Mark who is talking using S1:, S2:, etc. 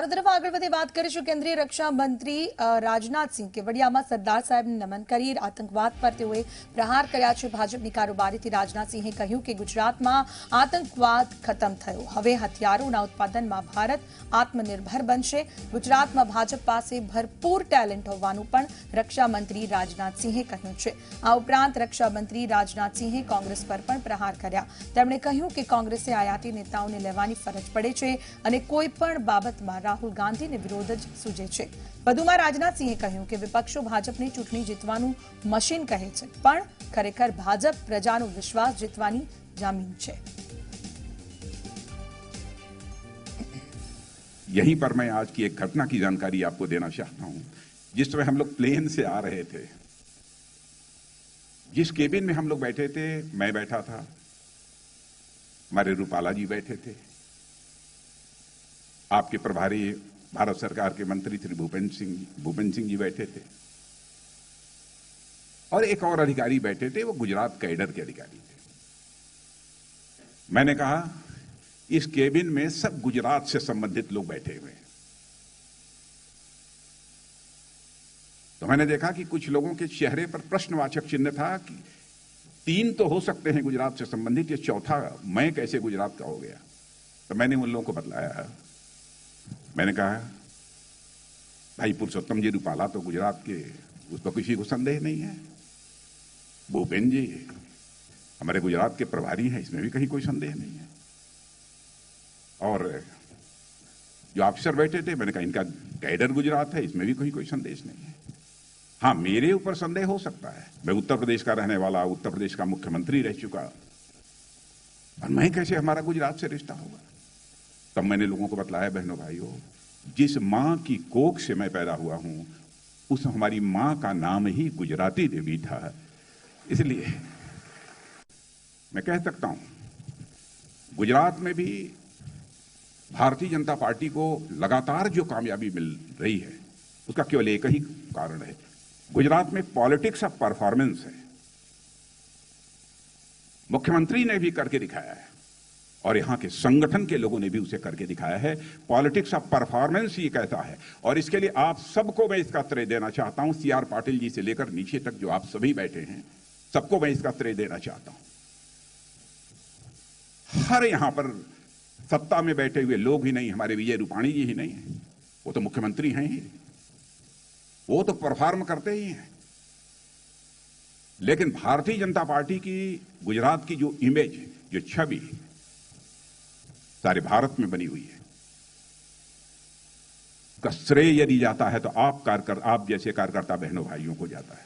S1: ચારો તરફ આગળ વધે વાત કરીશું કેન્દ્રીય રક્ષા મંત્રી રાજનાથ સિંહ કેવડિયામાં સરદાર સાહેબને નમન કરી આતંકવાદ પર તેઓએ પ્રહાર કર્યા છે। ભાજપની કારોબારીથી રાજનાથ સિંહે કહ્યું કે ગુજરાતમાં આતંકવાદ ખતમ થયો, હવે હથિયારોના ઉત્પાદનમાં ભારત આત્મનિર્ભર બનશે। ગુજરાતમાં ભાજપ પાસે ભરપૂર ટેલેન્ટ હોવાનું પણ રક્ષા મંત્રી રાજનાથ સિંહે કહ્યું છે। આ ઉપરાંત રક્ષા મંત્રી રાજનાથ સિંહે કોંગ્રેસ પર પણ પ્રહાર કર્યા। તેમણે કહ્યું કે કોંગ્રેસે આયાતી નેતાઓને લેવાની ફરજ પડે છે અને કોઈ પણ બાબતમાં રાहुल ગાંધીને વિરોધ જ સૂજે છે। વધુમાં રાજનાથ સિંહે કહ્યું કે વિપક્ષો ભાજપને ચૂંટણી જીતવાનું મશીન કહે છે, પણ ખરેખર ભાજપ પ્રજાનો વિશ્વાસ જીતવાની જામીન છે।
S2: यहीं पर मैं आज की एक घटना की जानकारी आपको देना चाहता हूं। जिस समय हम लोग प्लेन से आ रहे थे, जिस केबिन में हम लोग बैठे थे, मैं बैठा था, हमारे रूपाला जी बैठे थे, आपके प्रभारी भारत सरकार के मंत्री श्री भूपेंद्र सिंह जी बैठे थे और एक और अधिकारी बैठे थे, वो गुजरात कैडर के अधिकारी थे। मैंने कहा इस केबिन में सब गुजरात से संबंधित लोग बैठे हुए हैं। तो मैंने देखा कि कुछ लोगों के चेहरे पर प्रश्नवाचक चिन्ह था कि 3 तो हो सकते हैं गुजरात से संबंधित, ये चौथा मैं कैसे गुजरात का हो गया। तो मैंने उन लोगों को बतलाया, मैंने कहा भाई पुरुषोत्तम जी रूपाला तो गुजरात के, उस पर किसी को संदेह नहीं है। भूपेंद्र जी हमारे गुजरात के प्रभारी हैं, इसमें भी कहीं कोई संदेह नहीं है। और जो अफसर बैठे थे, मैंने कहा इनका कैडर गुजरात है, इसमें भी कोई संदेश नहीं है। हाँ, मेरे ऊपर संदेह हो सकता है, मैं उत्तर प्रदेश का रहने वाला, उत्तर प्रदेश का मुख्यमंत्री रह चुका, और मैं कैसे हमारा गुजरात से रिश्ता होगा। तब मैंने लोगों को बतलाया, बहनों भाइयों, जिस मां की कोख से मैं पैदा हुआ हूं, उस हमारी मां का नाम ही गुजराती देवी था। इसलिए मैं कह सकता हूं गुजरात में भी भारतीय जनता पार्टी को लगातार जो कामयाबी मिल रही है, उसका केवल एक ही कारण है, गुजरात में पॉलिटिक्स ऑफ परफॉर्मेंस है। मुख्यमंत्री ने भी करके दिखाया है और यहां के संगठन के लोगों ने भी उसे करके दिखाया है। पॉलिटिक्स ऑफ परफॉर्मेंस ये कहता है, और इसके लिए आप सबको मैं इसका श्रेय देना चाहता हूं। सीआर पाटिल जी से लेकर नीचे तक जो आप सभी बैठे हैं, सबको मैं इसका श्रेय देना चाहता हूं। हर यहां पर सत्ता में बैठे हुए लोग ही नहीं, हमारे विजय रूपाणी जी ही नहीं है, वो तो मुख्यमंत्री हैं ही, वो तो परफॉर्म करते ही हैं। लेकिन भारतीय जनता पार्टी की गुजरात की जो इमेज, जो छवि सारे भारत में बनी हुई है, का श्रेय यदि जाता है तो आप जैसे कार्यकर्ता बहनों भाइयों को जाता है।